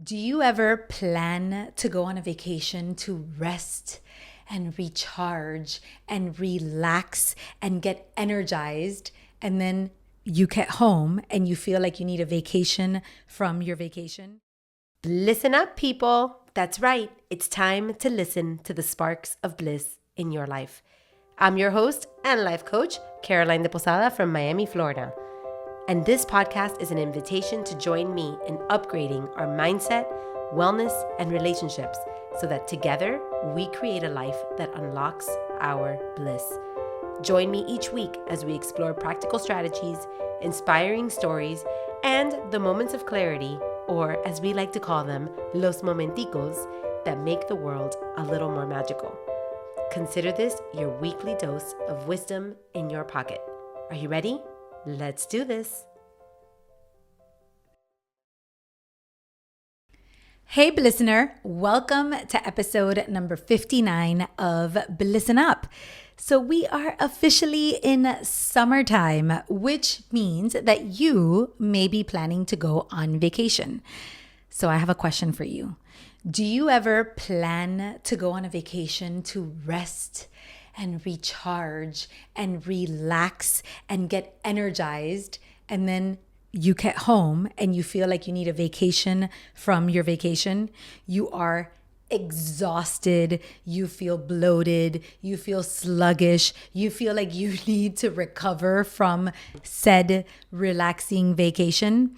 Do you ever plan to go on a vacation to rest and recharge and relax and get energized, and then you get home and you feel like you need a vacation from your vacation? Listen up, people. That's right. It's time to listen to the sparks of bliss in your life. I'm your host and life coach, Caroline de Posada from Miami, Florida. And this podcast is an invitation to join me in upgrading our mindset, wellness, and relationships so that together we create a life that unlocks our bliss. Join me each week as we explore practical strategies, inspiring stories, and the moments of clarity, or as we like to call them, los momenticos, that make the world a little more magical. Consider this your weekly dose of wisdom in your pocket. Are you ready? Let's do this. Hey, Bliss'ner, welcome to episode number 59 of Bliss'n Up. So we are officially in summertime, which means that you may be planning to go on vacation. So I have a question for you. Do you ever plan to go on a vacation to rest and recharge and relax and get energized, and then you get home and you feel like you need a vacation from your vacation? You are exhausted, you feel bloated, you feel sluggish, you feel like you need to recover from said relaxing vacation.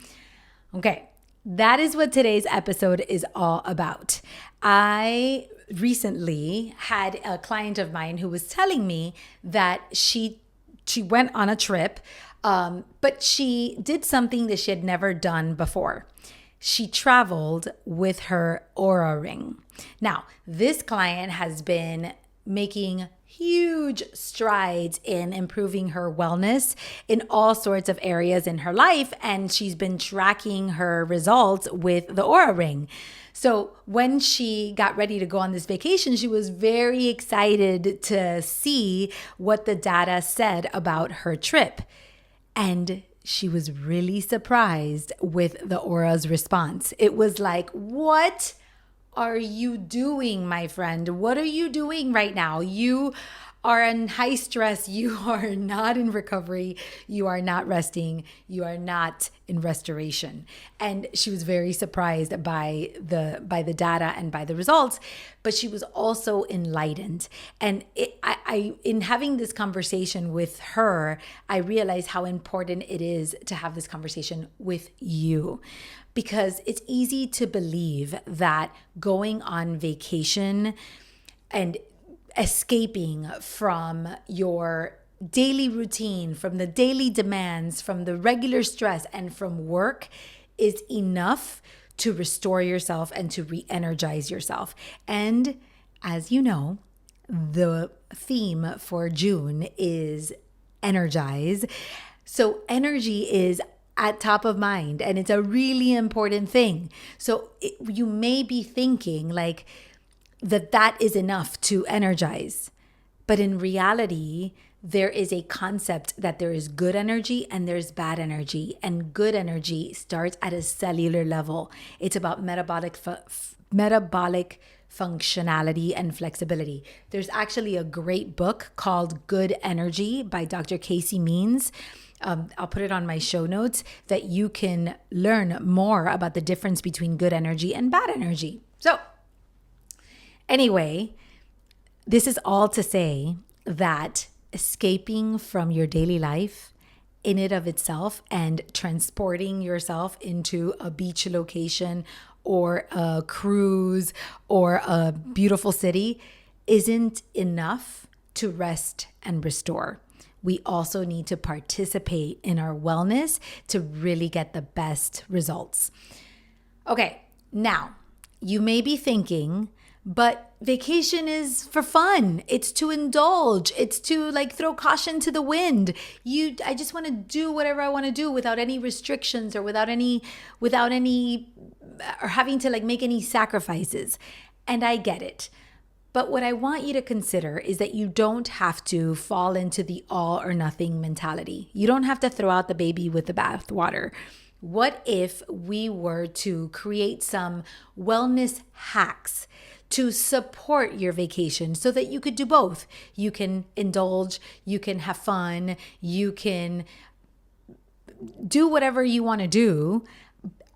Okay, that is what today's episode is all about. I recently had a client of mine who was telling me that she went on a trip, but she did something that she had never done before. She traveled with her Aura ring. Now, this client has been making huge strides in improving her wellness in all sorts of areas in her life, and she's been tracking her results with the Aura ring. So when she got ready to go on this vacation, she was very excited to see what the data said about her trip. And she was really surprised with the Aura's response. It was like, what are you doing, my friend? What are you doing right now? You are in high stress. You are not in recovery. You are not resting. You are not in restoration. And she was very surprised by the data and by the results, but she was also enlightened. And in having this conversation with her, I realized how important it is to have this conversation with you. Because it's easy to believe that going on vacation and escaping from your daily routine, from the daily demands, from the regular stress, and from work is enough to restore yourself and to re-energize yourself. And as you know, the theme for June is Energized. So energy is at top of mind, and it's a really important thing. So you may be thinking like that is enough to energize. But in reality, there is a concept that there is good energy and there's bad energy. And good energy starts at a cellular level. It's about metabolic functionality and flexibility. There's actually a great book called Good Energy by Dr. Casey Means. I'll put it on my show notes that you can learn more about the difference between good energy and bad energy. So anyway, this is all to say that escaping from your daily life in and of itself and transporting yourself into a beach location or a cruise or a beautiful city isn't enough to rest and restore. We also need to participate in our wellness to really get the best results. Okay, now you may be thinking, but vacation is for fun. It's to indulge. It's to throw caution to the wind. I just want to do whatever I want to do without any restrictions or without any or having to make any sacrifices. And I get it. But what I want you to consider is that you don't have to fall into the all or nothing mentality. You don't have to throw out the baby with the bathwater. What if we were to create some wellness hacks to support your vacation so that you could do both? You can indulge, you can have fun, you can do whatever you want to do.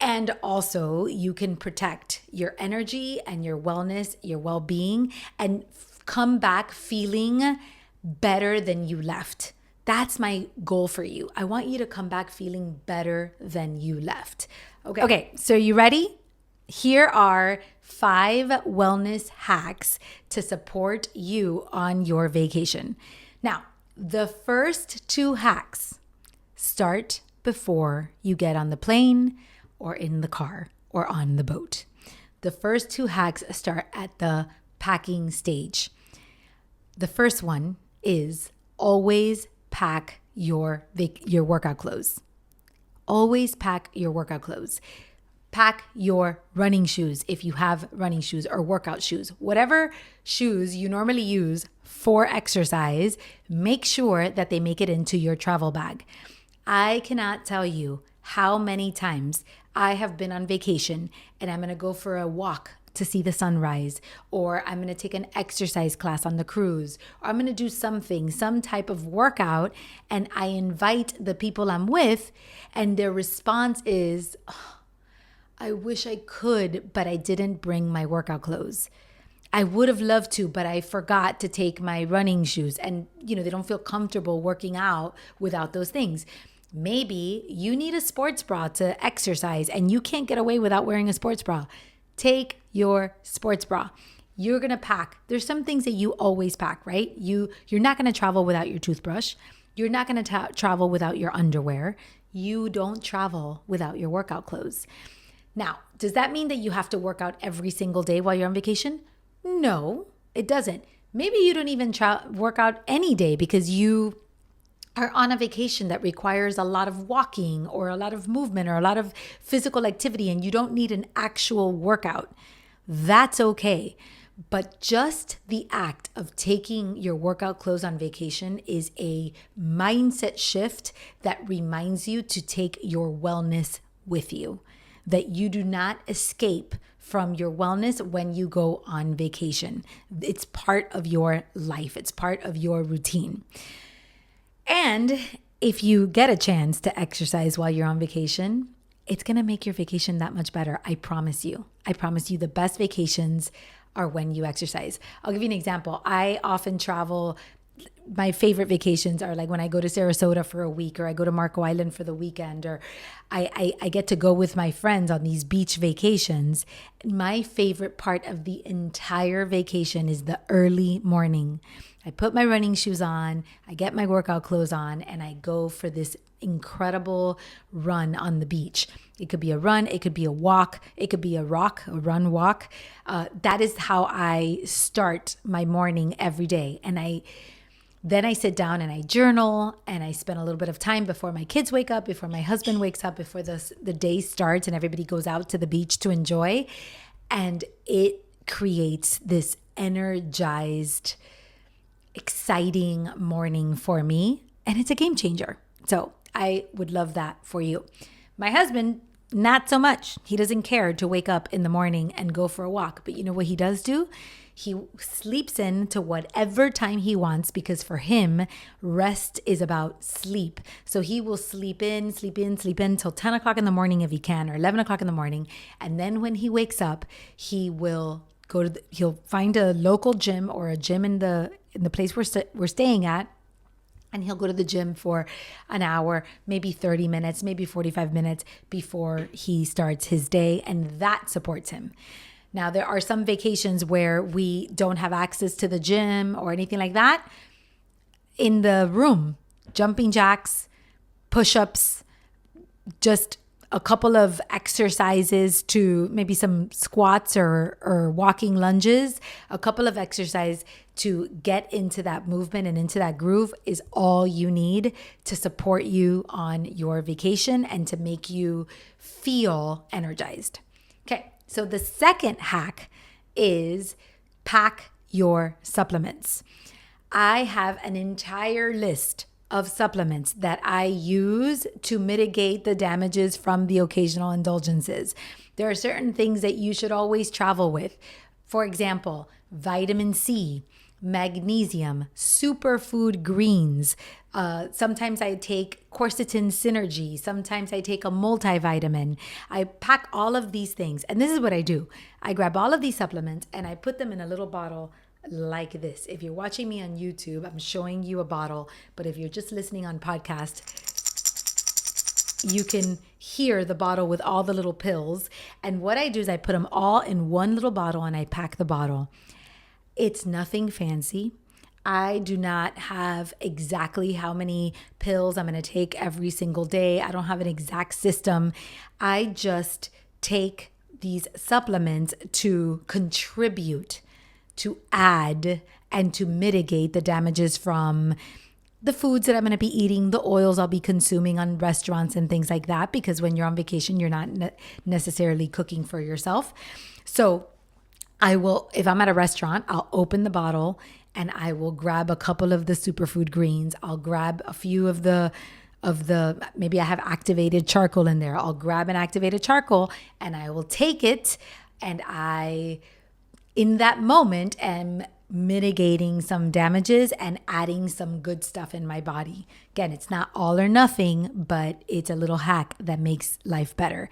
And also, you can protect your energy and your wellness, your well-being, and come back feeling better than you left. That's my goal for you. I want you to come back feeling better than you left. Okay, so you ready? Here are 5 wellness hacks to support you on your vacation. Now, the first 2 hacks start before you get on the plane or in the car or on the boat. The first 2 hacks start at the packing stage. The first one is always pack your workout clothes. Always pack your workout clothes. Pack your running shoes if you have running shoes or workout shoes. Whatever shoes you normally use for exercise, make sure that they make it into your travel bag. I cannot tell you how many times I have been on vacation and I'm going to go for a walk to see the sunrise, or I'm going to take an exercise class on the cruise, or I'm going to do something, some type of workout, and I invite the people I'm with, and their response is, "Oh, I wish I could, but I didn't bring my workout clothes. I would have loved to, but I forgot to take my running shoes." And, they don't feel comfortable working out without those things. Maybe you need a sports bra to exercise and you can't get away without wearing a sports bra. Take your sports bra. You're going to pack. There's some things that you always pack, right? You're not going to travel without your toothbrush. You're not going to travel without your underwear. You don't travel without your workout clothes. Now, does that mean that you have to work out every single day while you're on vacation? No, it doesn't. Maybe you don't even work out any day because you are on a vacation that requires a lot of walking or a lot of movement or a lot of physical activity and you don't need an actual workout. That's okay. But just the act of taking your workout clothes on vacation is a mindset shift that reminds you to take your wellness with you, that you do not escape from your wellness when you go on vacation. It's part of your life. It's part of your routine. And if you get a chance to exercise while you're on vacation, it's going to make your vacation that much better. I promise you. I promise you the best vacations are when you exercise. I'll give you an example. I often travel. My favorite vacations are like when I go to Sarasota for a week, or I go to Marco Island for the weekend, or I get to go with my friends on these beach vacations. My favorite part of the entire vacation is the early morning. I put my running shoes on, I get my workout clothes on, and I go for this incredible run on the beach. It could be a run, it could be a walk, it could be a run walk. That is how I start my morning every day. And then I sit down and I journal and I spend a little bit of time before my kids wake up, before my husband wakes up, before the day starts and everybody goes out to the beach to enjoy. And it creates this energized, exciting morning for me. And it's a game changer. So I would love that for you. My husband, not so much. He doesn't care to wake up in the morning and go for a walk. But you know what he does do? He sleeps in to whatever time he wants, because for him, rest is about sleep. So he will sleep in till 10 o'clock in the morning if he can, or 11 o'clock in the morning. And then when he wakes up, he will he'll find a local gym or a gym in the place we're staying at. And he'll go to the gym for an hour, maybe 30 minutes, maybe 45 minutes before he starts his day. And that supports him. Now, there are some vacations where we don't have access to the gym or anything like that. In the room, jumping jacks, push-ups, just a couple of exercises to maybe some squats or walking lunges, a couple of exercises to get into that movement and into that groove is all you need to support you on your vacation and to make you feel energized. Okay, so the second hack is pack your supplements. I have an entire list of supplements that I use to mitigate the damages from the occasional indulgences. There are certain things that you should always travel with. For example, vitamin C, magnesium, superfood greens. Sometimes I take quercetin synergy. Sometimes I take a multivitamin. I pack all of these things. And this is what I do. I grab all of these supplements and I put them in a little bottle like this. If you're watching me on YouTube, I'm showing you a bottle. But if you're just listening on podcast, you can hear the bottle with all the little pills. And what I do is I put them all in one little bottle and I pack the bottle. It's nothing fancy. I do not have exactly how many pills I'm going to take every single day. I don't have an exact system. I just take these supplements to contribute, to add, and to mitigate the damages from the foods that I'm going to be eating, the oils I'll be consuming on restaurants and things like that, because when you're on vacation, you're not necessarily cooking for yourself. So I will, if I'm at a restaurant, I'll open the bottle and I will grab a couple of the superfood greens. I'll grab a few of the, maybe I have activated charcoal in there. I'll grab an activated charcoal and I will take it, and I, in that moment, am mitigating some damages and adding some good stuff in my body. Again, it's not all or nothing, but it's a little hack that makes life better.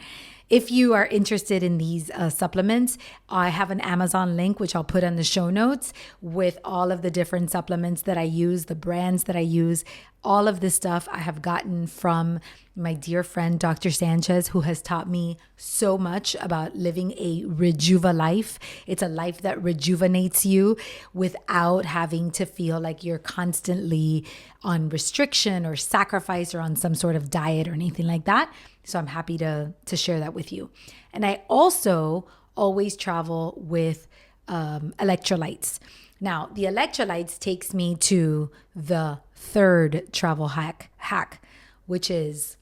If you are interested in these supplements, I have an Amazon link, which I'll put on the show notes, with all of the different supplements that I use, the brands that I use. All of this stuff I have gotten from my dear friend, Dr. Sanchez, who has taught me so much about living a rejuva life. It's a life that rejuvenates you without having to feel like you're constantly on restriction or sacrifice or on some sort of diet or anything like that. So I'm happy to share that with you. And I also always travel with electrolytes. Now, the electrolytes takes me to the third travel hack, which is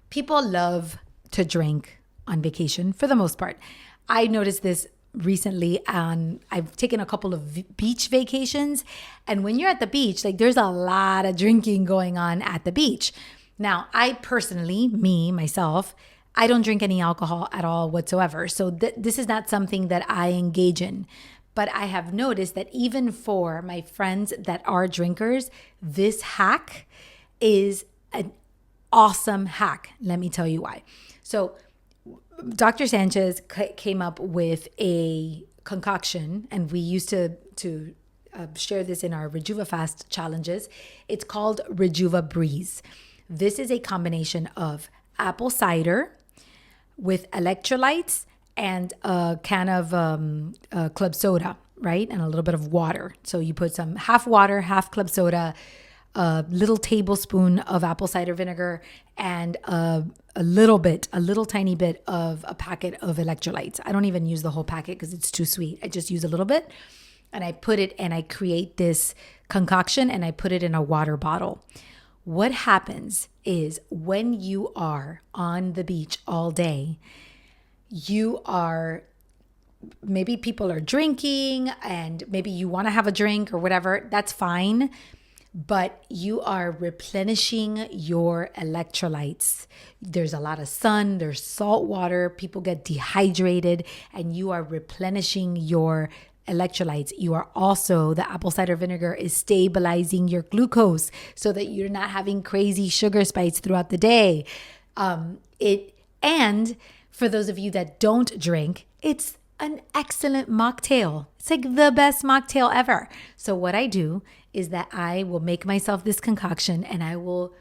people love to drink on vacation for the most part. I noticed this recently, I've taken a couple of beach vacations, and when you're at the beach, like there's a lot of drinking going on at the beach. Now, I personally, myself, I don't drink any alcohol at all whatsoever. So this is not something that I engage in. But I have noticed that even for my friends that are drinkers, this hack is an awesome hack. Let me tell you why. So Dr. Sanchez came up with a concoction, and we used to share this in our Rejuva Fast challenges. It's called Rejuva Breeze. This is a combination of apple cider with electrolytes and a can of club soda, right? And a little bit of water. So you put some half water, half club soda, a little tablespoon of apple cider vinegar, and a little tiny bit of a packet of electrolytes. I don't even use the whole packet because it's too sweet. I just use a little bit, and I put it, and I create this concoction, and I put it in a water bottle. What happens is when you are on the beach all day, maybe people are drinking and maybe you want to have a drink or whatever, that's fine. But you are replenishing your electrolytes. There's a lot of sun, there's salt water, people get dehydrated, and you are replenishing your electrolytes. You are also, the apple cider vinegar is stabilizing your glucose so that you're not having crazy sugar spikes throughout the day. And for those of you that don't drink, it's an excellent mocktail. It's like the best mocktail ever. So what I do is that I will make myself this concoction and I will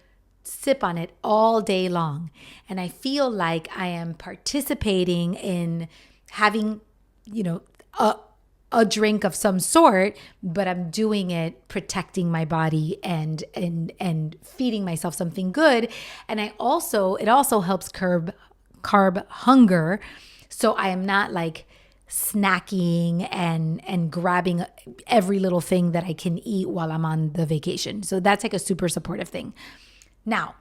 sip on it all day long. And I feel like I am participating in having, a drink of some sort, but I'm doing it protecting my body and feeding myself something good. And it also helps curb carb hunger. So I am not like snacking and grabbing every little thing that I can eat while I'm on the vacation. So that's like a super supportive thing. Now,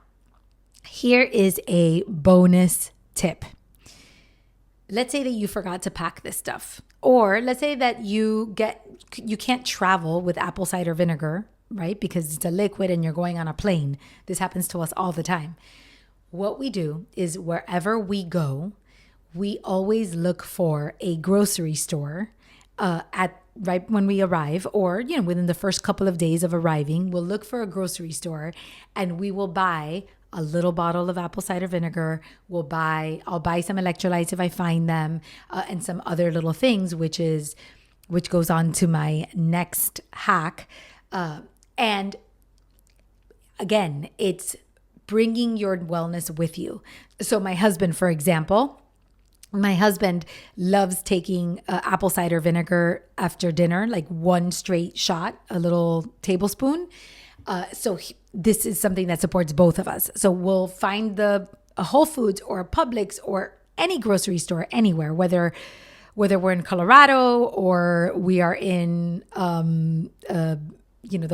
here is a bonus tip. Let's say that you forgot to pack this stuff, or let's say that you can't travel with apple cider vinegar right? Because it's a liquid and you're going on a plane. This happens to us all the time. What we do is wherever we go, we always look for a grocery store at right when we arrive, or within the first couple of days of arriving. We'll look for a grocery store and we will buy a little bottle of apple cider vinegar. I'll buy some electrolytes if I find them, and some other little things, which goes on to my next hack. And again, it's bringing your wellness with you. So my husband, for example, loves taking apple cider vinegar after dinner, like one straight shot, a little tablespoon. This is something that supports both of us. So we'll find a Whole Foods or a Publix or any grocery store anywhere, whether we're in Colorado or we are in the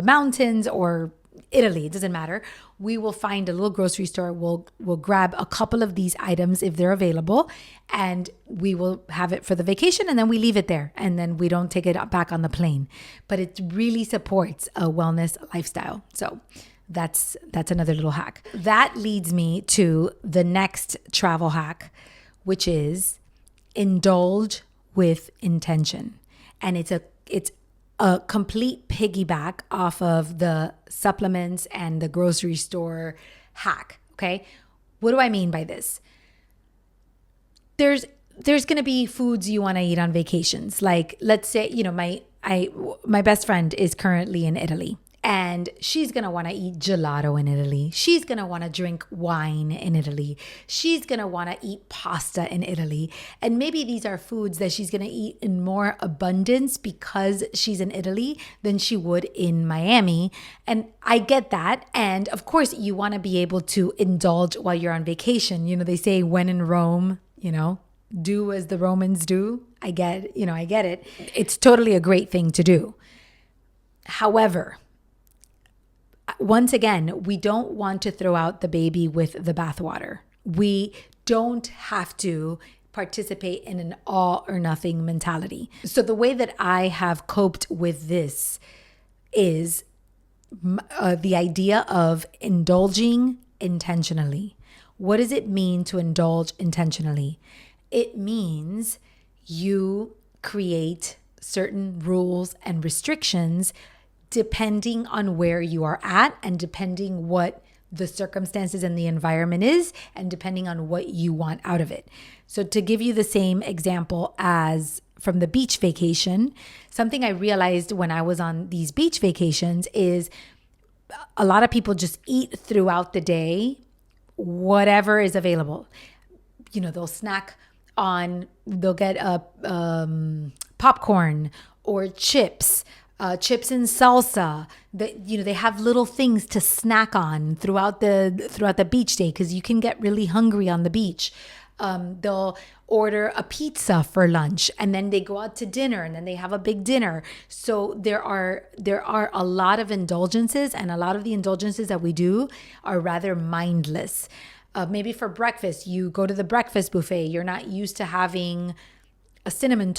mountains or Italy, it doesn't matter. We will find a little grocery store. We'll grab a couple of these items if they're available, and we will have it for the vacation, and then we leave it there, and then we don't take it back on the plane. But it really supports a wellness lifestyle. So that's another little hack. That leads me to the next travel hack, which is indulge with intention. And it's a complete piggyback off of the supplements and the grocery store hack. Okay. What do I mean by this? There's going to be foods you want to eat on vacations. Like, let's say, my best friend is currently in Italy, and she's going to want to eat gelato in Italy. She's going to want to drink wine in Italy. She's going to want to eat pasta in Italy. And maybe these are foods that she's going to eat in more abundance because she's in Italy than she would in Miami. And I get that. And of course, you want to be able to indulge while you're on vacation. They say when in Rome, do as the Romans do. I get it. It's totally a great thing to do. However, once again, we don't want to throw out the baby with the bathwater. We don't have to participate in an all or nothing mentality. So the way that I have coped with this is the idea of indulging intentionally. What does it mean to indulge intentionally? It means you create certain rules and restrictions depending on where you are at, and depending what the circumstances and the environment is, and depending on what you want out of it. So to give you the same example as from the beach vacation, something I realized when I was on these beach vacations is a lot of people just eat throughout the day, whatever is available. They'll get popcorn or chips and salsa. They have little things to snack on throughout the beach day, because you can get really hungry on the beach. They'll order a pizza for lunch, and then they go out to dinner, and then they have a big dinner. So there are a lot of indulgences, and a lot of the indulgences that we do are rather mindless. Maybe for breakfast, you go to the breakfast buffet. You're not used to having a cinnamon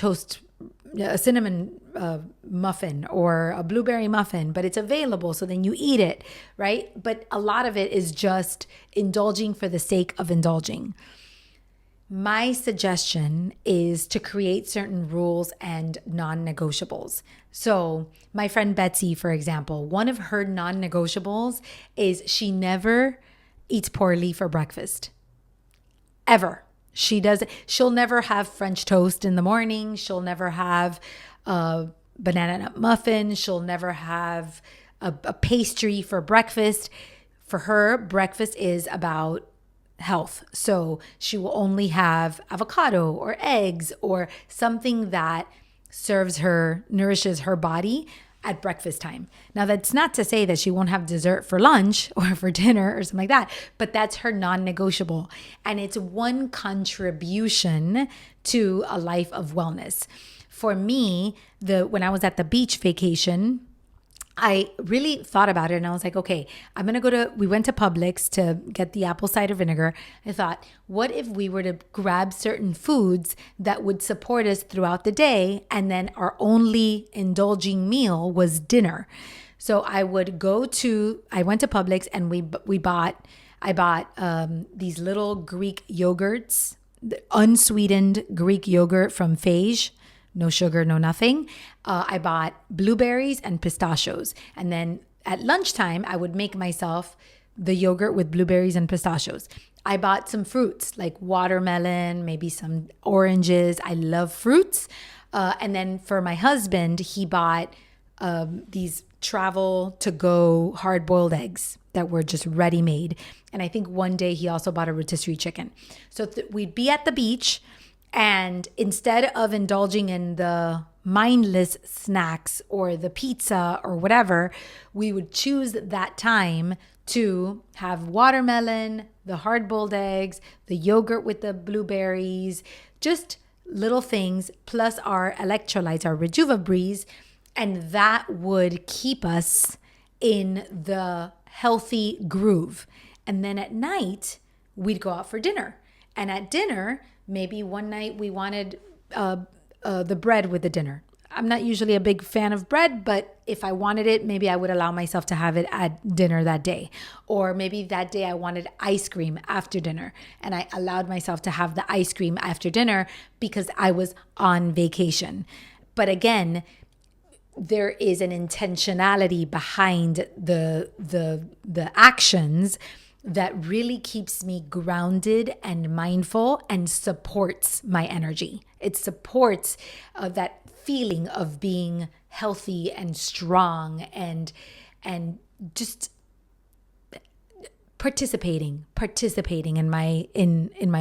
muffin or a blueberry muffin, but it's available. So then you eat it, right? But a lot of it is just indulging for the sake of indulging. My suggestion is to create certain rules and non-negotiables. So my friend Betsy, for example, one of her non-negotiables is she never eats poorly for breakfast. Ever. She'll never have French toast in the morning. She'll never have a banana nut muffin. She'll never have a pastry for breakfast. For her, breakfast is about health. So she will only have avocado or eggs or something that nourishes her body at breakfast time. Now, that's not to say that she won't have dessert for lunch or for dinner or something like that, but that's her non-negotiable. And it's one contribution to a life of wellness. For me, when I was at the beach vacation, I really thought about it, and I was like, okay, we went to Publix to get the apple cider vinegar. I thought, what if we were to grab certain foods that would support us throughout the day, and then our only indulging meal was dinner? So I went to Publix and I bought these little Greek yogurts, the unsweetened Greek yogurt from Phage. No sugar, no nothing. I bought blueberries and pistachios. And then at lunchtime, I would make myself the yogurt with blueberries and pistachios. I bought some fruits like watermelon, maybe some oranges. I love fruits. And then for my husband, he bought these travel to go hard-boiled eggs that were just ready-made. And I think one day he also bought a rotisserie chicken. So we'd be at the beach, and instead of indulging in the mindless snacks or the pizza or whatever, we would choose that time to have watermelon, the hard-boiled eggs, the yogurt with the blueberries, just little things, plus our electrolytes, our Rejuva Breeze, and that would keep us in the healthy groove. And then at night, we'd go out for dinner. And at dinner, maybe one night we wanted the bread with the dinner. I'm not usually a big fan of bread, but if I wanted it, maybe I would allow myself to have it at dinner that day. Or maybe that day I wanted ice cream after dinner, and I allowed myself to have the ice cream after dinner because I was on vacation. But again, there is an intentionality behind the actions that really keeps me grounded and mindful and supports my energy. It supports that feeling of being healthy and strong and just participating in my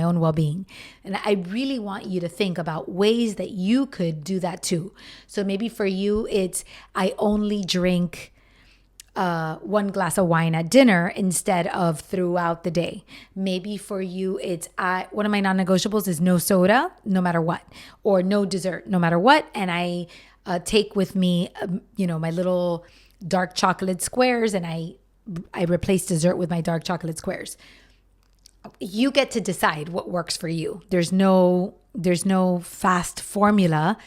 own well-being. And I really want you to think about ways that you could do that too. So maybe for you, it's I only drink one glass of wine at dinner instead of throughout the day. Maybe for you, it's one of my non-negotiables is no soda, no matter what, or no dessert, no matter what. And I take with me, my little dark chocolate squares, and I replace dessert with my dark chocolate squares. You get to decide what works for you. There's no fast formula.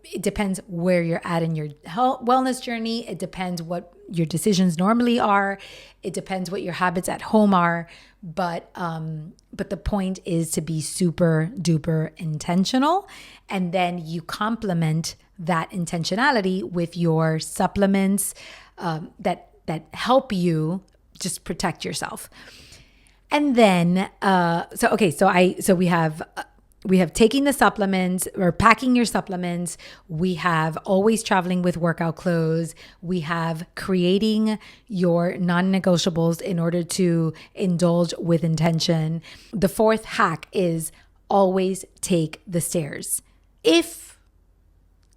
It depends where you're at in your wellness journey. It depends what your decisions normally are. It depends what your habits at home are. But the point is to be super duper intentional. And then you complement that intentionality with your supplements that help you just protect yourself. And then, we have taking the supplements or packing your supplements. We have always traveling with workout clothes. We have creating your non-negotiables in order to indulge with intention. The fourth hack is always take the stairs. If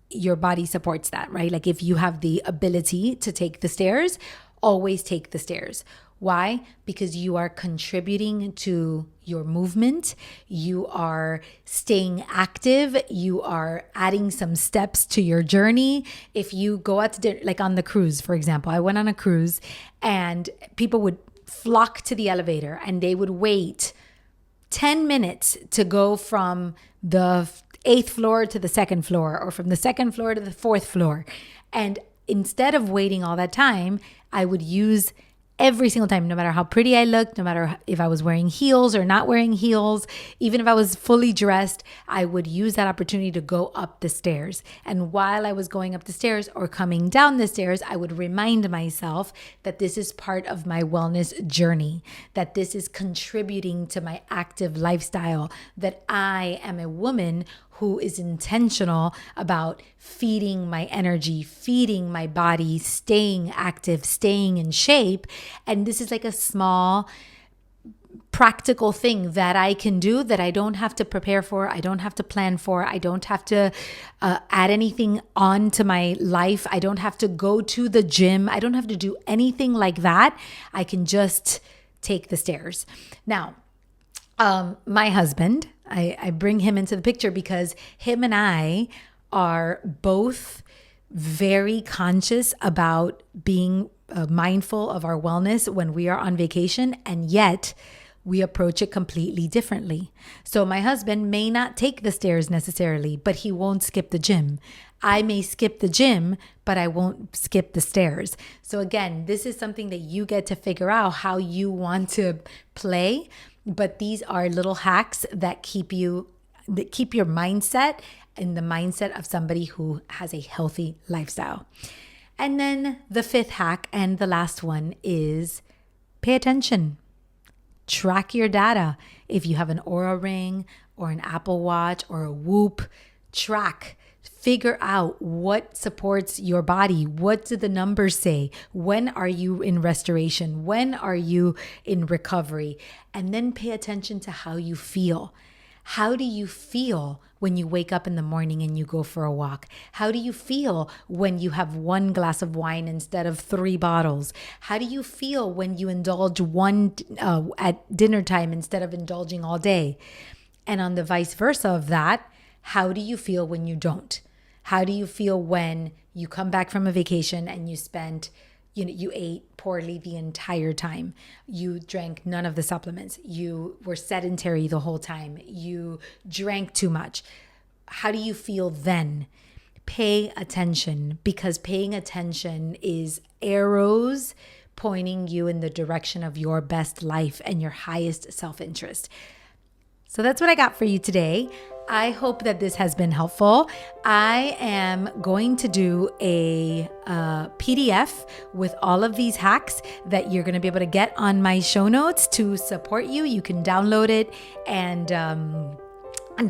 your body supports that, right? Like if you have the ability to take the stairs, always take the stairs. Why? Because you are contributing to your movement. You are staying active. You are adding some steps to your journey. If you go out to dinner, like on the cruise, for example, I went on a cruise and people would flock to the elevator and they would wait 10 minutes to go from the 8th floor to the 2nd floor or from the 2nd floor to the 4th floor. And instead of waiting all that time, I would use every single time, no matter how pretty I looked, no matter if I was wearing heels or not wearing heels, even if I was fully dressed, I would use that opportunity to go up the stairs. And while I was going up the stairs or coming down the stairs, I would remind myself that this is part of my wellness journey, that this is contributing to my active lifestyle, that I am a woman who is intentional about feeding my energy, feeding my body, staying active, staying in shape. And this is like a small practical thing that I can do that I don't have to prepare for. I don't have to plan for. I don't have to add anything on to my life. I don't have to go to the gym. I don't have to do anything like that. I can just take the stairs. Now, my husband, I bring him into the picture because him and I are both very conscious about being mindful of our wellness when we are on vacation. And yet we approach it completely differently. So my husband may not take the stairs necessarily, but he won't skip the gym. I may skip the gym, but I won't skip the stairs. So again, this is something that you get to figure out how you want to play. But these are little hacks that keep your mindset in the mindset of somebody who has a healthy lifestyle. And then the fifth hack and the last one is pay attention. Track your data. If you have an Oura Ring or an Apple Watch or a Whoop, track. Figure out what supports your body. What do the numbers say? When are you in restoration? When are you in recovery? And then pay attention to how you feel. How do you feel when you wake up in the morning and you go for a walk? How do you feel when you have one glass of wine instead of 3 bottles? How do you feel when you indulge one at dinner time instead of indulging all day? And on the vice versa of that, how do you feel when you don't? How do you feel when you come back from a vacation and you ate poorly the entire time? You drank none of the supplements. You were sedentary the whole time. You drank too much. How do you feel then? Pay attention, because paying attention is arrows pointing you in the direction of your best life and your highest self-interest. So that's what I got for you today. I hope that this has been helpful. I am going to do a PDF with all of these hacks that you're going to be able to get on my show notes to support you. You can download it and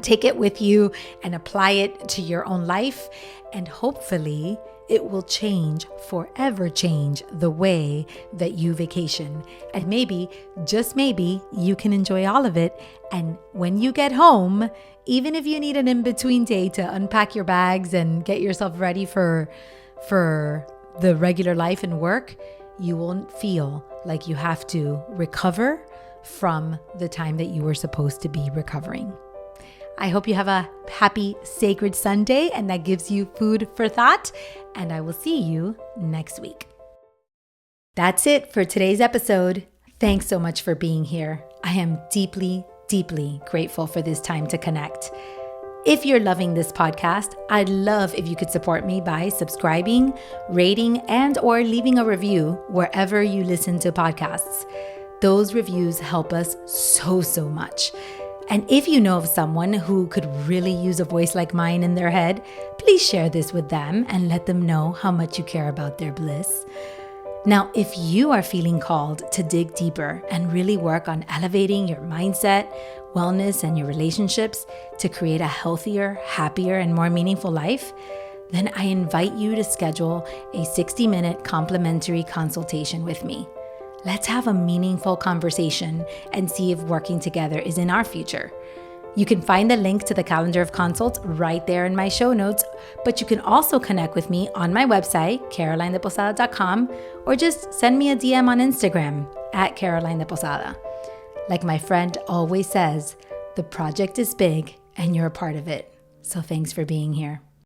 take it with you and apply it to your own life. And hopefully it will forever change the way that you vacation. And maybe, just maybe, you can enjoy all of it. And when you get home, even if you need an in-between day to unpack your bags and get yourself ready for the regular life and work, you won't feel like you have to recover from the time that you were supposed to be recovering. I hope you have a happy, sacred Sunday, and that gives you food for thought. And I will see you next week. That's it for today's episode. Thanks so much for being here. I am deeply, deeply grateful for this time to connect. If you're loving this podcast, I'd love if you could support me by subscribing, rating, and/or leaving a review wherever you listen to podcasts. Those reviews help us so much. And if you know of someone who could really use a voice like mine in their head, please share this with them and let them know how much you care about their bliss. Now, if you are feeling called to dig deeper and really work on elevating your mindset, wellness, and your relationships to create a healthier, happier, and more meaningful life, then I invite you to schedule a 60-minute complimentary consultation with me. Let's have a meaningful conversation and see if working together is in our future. You can find the link to the calendar of consults right there in my show notes, but you can also connect with me on my website, carolinedeposada.com, or just send me a DM on Instagram at Caroline de Posada. Like my friend always says, the project is big and you're a part of it. So thanks for being here.